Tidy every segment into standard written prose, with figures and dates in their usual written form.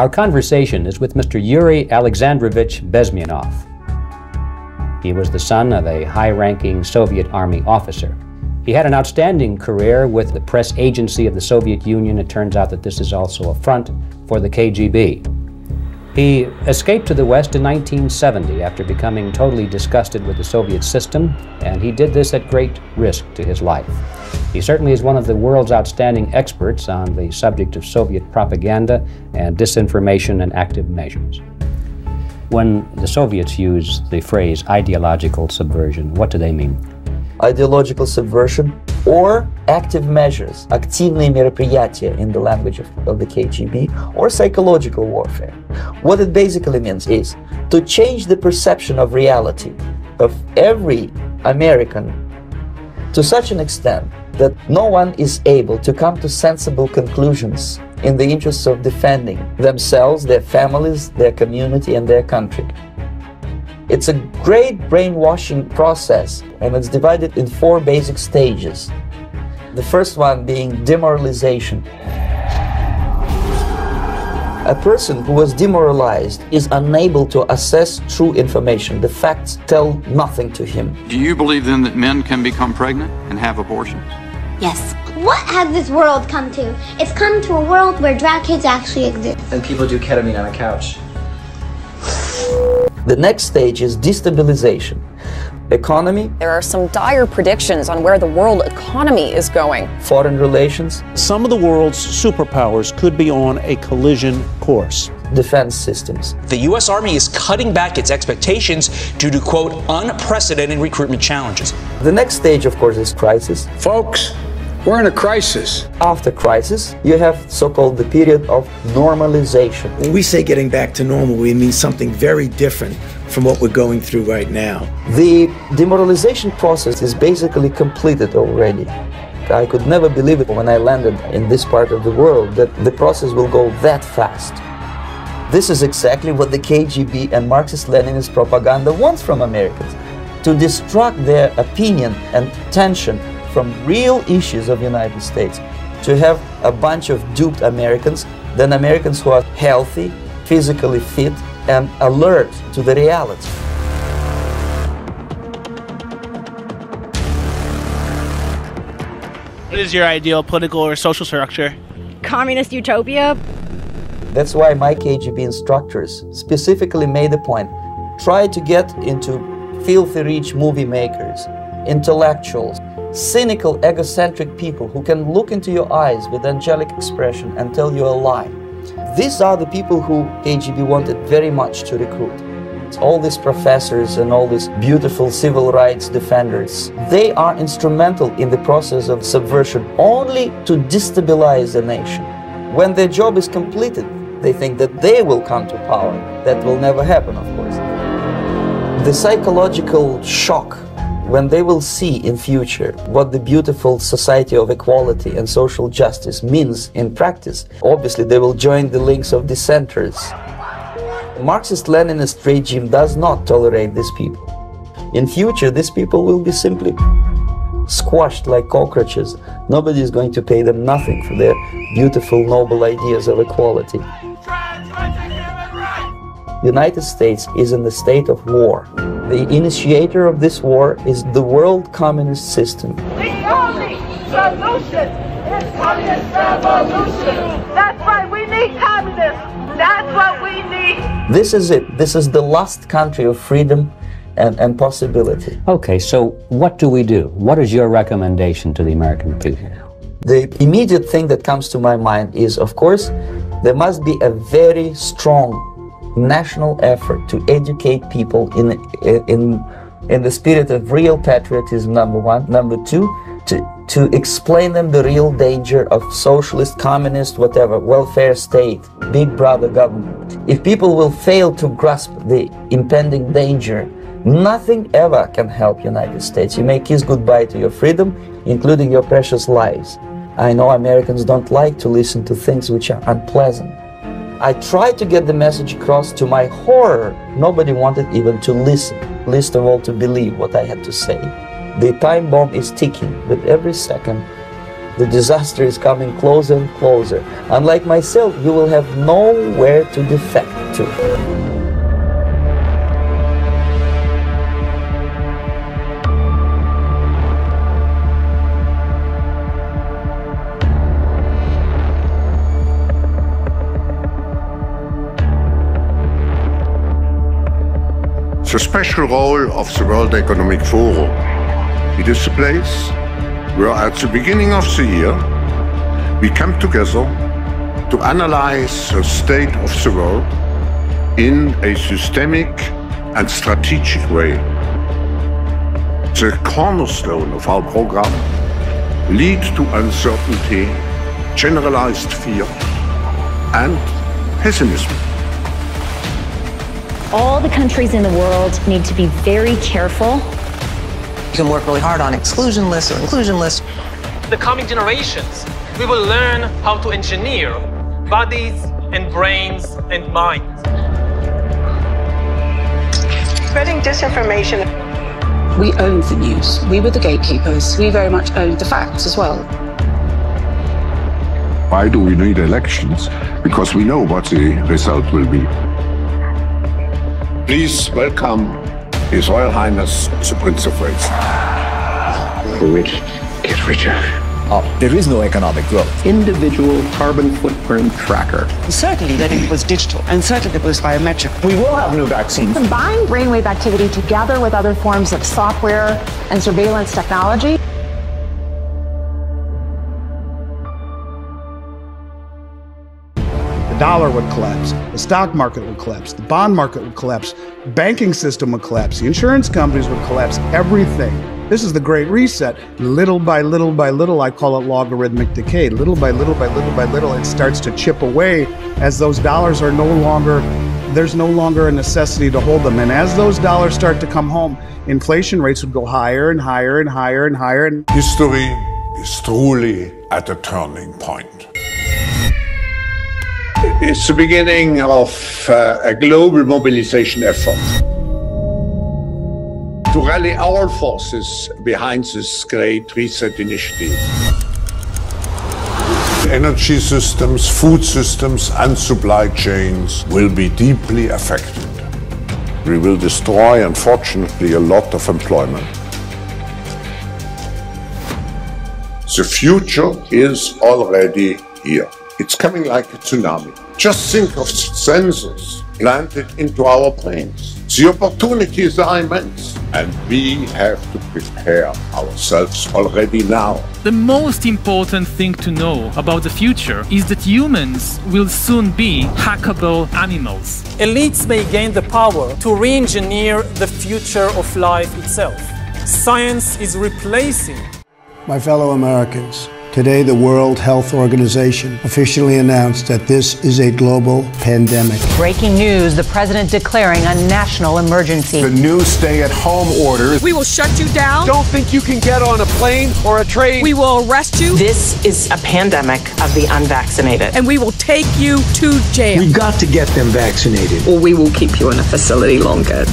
Our conversation is with Mr. Yuri Alexandrovich Bezmenov. He was the son of a high-ranking Soviet Army officer. He had an outstanding career with the press agency of the Soviet Union. It turns out that this is also a front for the KGB. He escaped to the West in 1970 after becoming totally disgusted with the Soviet system, and he did this at great risk to his life. He certainly is one of the world's outstanding experts on the subject of Soviet propaganda and disinformation and active measures. When the Soviets use the phrase ideological subversion, what do they mean? Ideological subversion or active measures, активные мероприятия in the language of the KGB, or psychological warfare. What it basically means is to change the perception of reality of every American to such an extent that no one is able to come to sensible conclusions in the interests of defending themselves, their families, their community, and their country. It's a great brainwashing process, and it's divided in 4 basic stages. The first one being demoralization. A person who was demoralized is unable to assess true information. The facts tell nothing to him. Do you believe then that men can become pregnant and have abortions? Yes. What has this world come to? It's come to a world where drag kids actually exist. And people do ketamine on a couch. The next stage is destabilization. Economy. There are some dire predictions on where the world economy is going. Foreign relations. Some of the world's superpowers could be on a collision course. Defense systems. The U.S. Army is cutting back its expectations due to, quote, unprecedented recruitment challenges. The next stage, of course, is crisis. Folks, we're in a crisis. After crisis, you have so-called the period of normalization. When we say getting back to normal, we mean something very different from what we're going through right now. The demoralization process is basically completed already. I could never believe it when I landed in this part of the world that the process will go that fast. This is exactly what the KGB and Marxist-Leninist propaganda wants from Americans, to distract their opinion and attention from real issues of the United States, to have a bunch of duped Americans, then Americans who are healthy, physically fit, and alert to the reality. What is your ideal political or social structure? Communist utopia. That's why my KGB instructors specifically made a point. Try to get into filthy rich movie makers, intellectuals, cynical, egocentric people who can look into your eyes with angelic expression and tell you a lie. These are the people who KGB wanted very much to recruit. All these professors and all these beautiful civil rights defenders, they are instrumental in the process of subversion only to destabilize the nation. When their job is completed, they think that they will come to power. That will never happen, of course. The psychological shock when they will see in future what the beautiful society of equality and social justice means in practice, obviously they will join the links of dissenters. The Marxist-Leninist regime does not tolerate these people. In future, these people will be simply squashed like cockroaches. Nobody is going to pay them nothing for their beautiful, noble ideas of equality. The United States is in the state of war. The initiator of this war is the world communist system. The only solution is communist revolution. That's why we need communists. That's what we need. This is it. This is the last country of freedom and possibility. Okay, so what do we do? What is your recommendation to the American people? The immediate thing that comes to my mind is, of course, there must be a very strong national effort to educate people in the spirit of real patriotism, number one. Number two, to explain them the real danger of socialist, communist, whatever, welfare state, big brother government. If people will fail to grasp the impending danger, nothing ever can help United States. You may kiss goodbye to your freedom, including your precious lives. I know Americans don't like to listen to things which are unpleasant. I tried to get the message across. To my horror, nobody wanted even to listen, least of all to believe what I had to say. The time bomb is ticking with every second. the disaster is coming closer and closer. Unlike myself, you will have nowhere to defect to. The special role of the World Economic Forum. It is a place where at the beginning of the year we come together to analyze the state of the world in a systemic and strategic way. The cornerstone of our program leads to uncertainty, generalized fear, and pessimism. All the countries in the world need to be very careful. You can work really hard on exclusion lists or inclusion lists. The coming generations, we will learn how to engineer bodies and brains and minds. Spreading disinformation. We owned the news. We were the gatekeepers. We very much owned the facts as well. Why do we need elections? Because we know what the result will be. Please welcome His Royal Highness the Prince of Wales. The rich get richer. There is no economic growth. Individual carbon footprint tracker. Certainly that it was digital, and certainly it was biometric. We will have new vaccines. Combine brainwave activity together with other forms of software and surveillance technology. The dollar would collapse, the stock market would collapse, the bond market would collapse, banking system would collapse, the insurance companies would collapse, everything. This is the Great Reset. Little by little by little, I call it logarithmic decay. Little by little by little by little, it starts to chip away as those dollars are no longer, there's no longer a necessity to hold them. And as those dollars start to come home, inflation rates would go higher and higher and higher and higher. History is truly at a turning point. It's the beginning of a global mobilization effort to rally our forces behind this Great Reset initiative. Energy systems, food systems, and supply chains will be deeply affected. We will destroy, unfortunately, a lot of employment. The future is already here. It's coming like a tsunami. Just think of sensors planted into our brains. The opportunities are immense, and we have to prepare ourselves already now. The most important thing to know about the future is that humans will soon be hackable animals. Elites may gain the power to re-engineer the future of life itself. Science is replacing. My fellow Americans, today the World Health Organization officially announced that this is a global pandemic. Breaking news, the president declaring a national emergency. The new stay-at-home orders. We will shut you down. Don't think you can get on a plane or a train. We will arrest you. This is a pandemic of the unvaccinated. And we will take you to jail. We've got to get them vaccinated. Or we will keep you in a facility longer.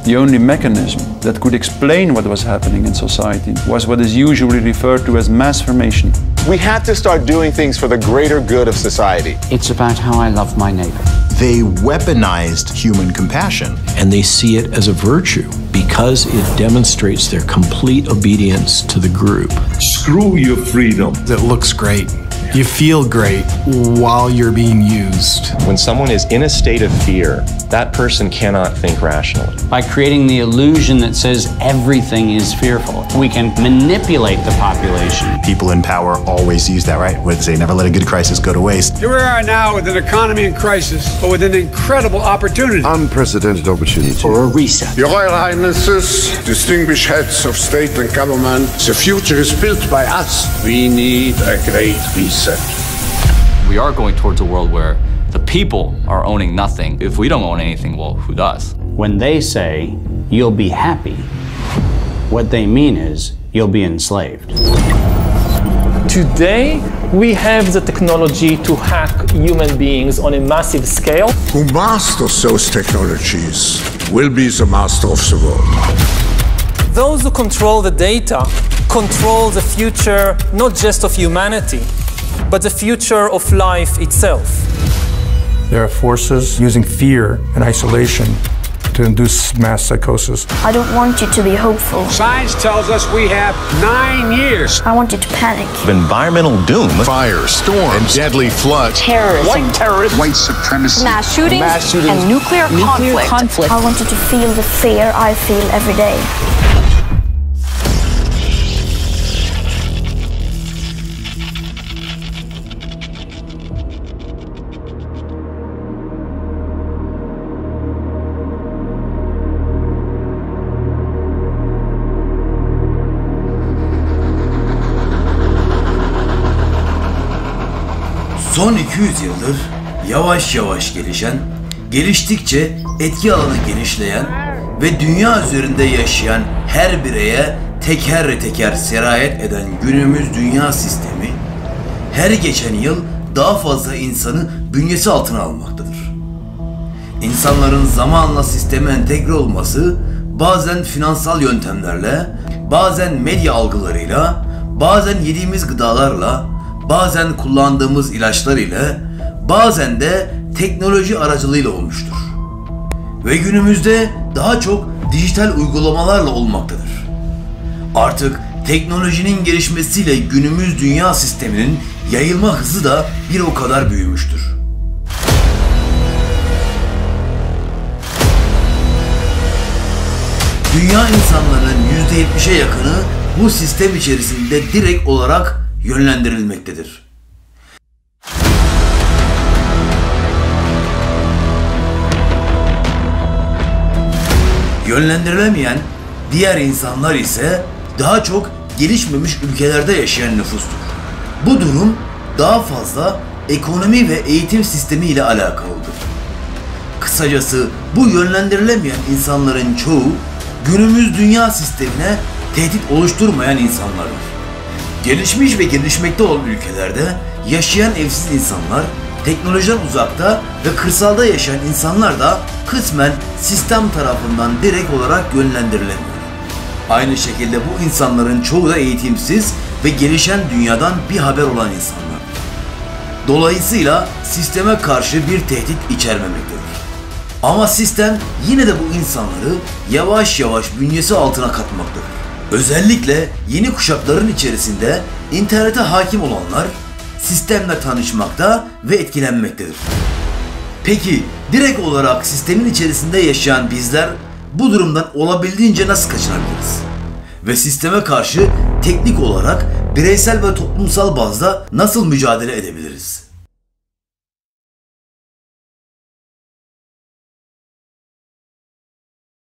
The only mechanism that could explain what was happening in society was what is usually referred to as mass formation. We had to start doing things for the greater good of society. It's about how I love my neighbor. They weaponized human compassion, and they see it as a virtue because it demonstrates their complete obedience to the group. Screw your freedom. That looks great. You feel great while you're being used. When someone is in a state of fear, that person cannot think rationally. By creating the illusion that says everything is fearful, we can manipulate the population. People in power always use that, right? Would say never let a good crisis go to waste. Here we are now with an economy in crisis, but with an incredible opportunity. Unprecedented opportunity. For a reset. Your Royal Highnesses, distinguished heads of state and government, the future is built by us. We need a great reset. We are going towards a world where the people are owning nothing. If we don't own anything, well, who does? When they say, you'll be happy, what they mean is, you'll be enslaved. Today, we have the technology to hack human beings on a massive scale. Who masters those technologies will be the master of the world. Those who control the data control the future not just of humanity, but the future of life itself. There are forces using fear and isolation to induce mass psychosis. I don't want you to be hopeful. Science tells us we have 9 years. I want you to panic. Environmental doom. Fire, storms, and deadly floods. Terrorism. White terrorists. White supremacy. Mass shootings. And nuclear conflict. I want you to feel the fear I feel every day. Son 200 yıldır yavaş yavaş gelişen, geliştikçe etki alanı genişleyen ve dünya üzerinde yaşayan her bireye teker teker sirayet eden günümüz dünya sistemi, her geçen yıl daha fazla insanı bünyesi altına almaktadır. İnsanların zamanla sisteme entegre olması, bazen finansal yöntemlerle, bazen medya algılarıyla, bazen yediğimiz gıdalarla, bazen kullandığımız ilaçlar ile, bazen de teknoloji aracılığıyla olmuştur. Ve günümüzde daha çok dijital uygulamalarla olmaktadır. Artık teknolojinin gelişmesiyle günümüz dünya sisteminin yayılma hızı da bir o kadar büyümüştür. Dünya insanlarının %70'e yakını bu sistem içerisinde direkt olarak yönlendirilmektedir. Yönlendirilemeyen diğer insanlar ise daha çok gelişmemiş ülkelerde yaşayan nüfustur. Bu durum daha fazla ekonomi ve eğitim sistemi ile alakalıdır. Kısacası bu yönlendirilemeyen insanların çoğu günümüz dünya sistemine tehdit oluşturmayan insanlardır. Gelişmiş ve gelişmekte olan ülkelerde yaşayan evsiz insanlar, teknolojiden uzakta ve kırsalda yaşayan insanlar da kısmen sistem tarafından direkt olarak yönlendirilemiyor. Aynı şekilde bu insanların çoğu da eğitimsiz ve gelişen dünyadan bir haber olan insanlar. Dolayısıyla sisteme karşı bir tehdit içermemektedir. Ama sistem yine de bu insanları yavaş yavaş bünyesi altına katmaktadır. Özellikle yeni kuşakların içerisinde internete hakim olanlar sistemle tanışmakta ve etkilenmektedir. Peki direkt olarak sistemin içerisinde yaşayan bizler bu durumdan olabildiğince nasıl kaçınabiliriz? Ve sisteme karşı teknik olarak bireysel ve toplumsal bazda nasıl mücadele edebiliriz?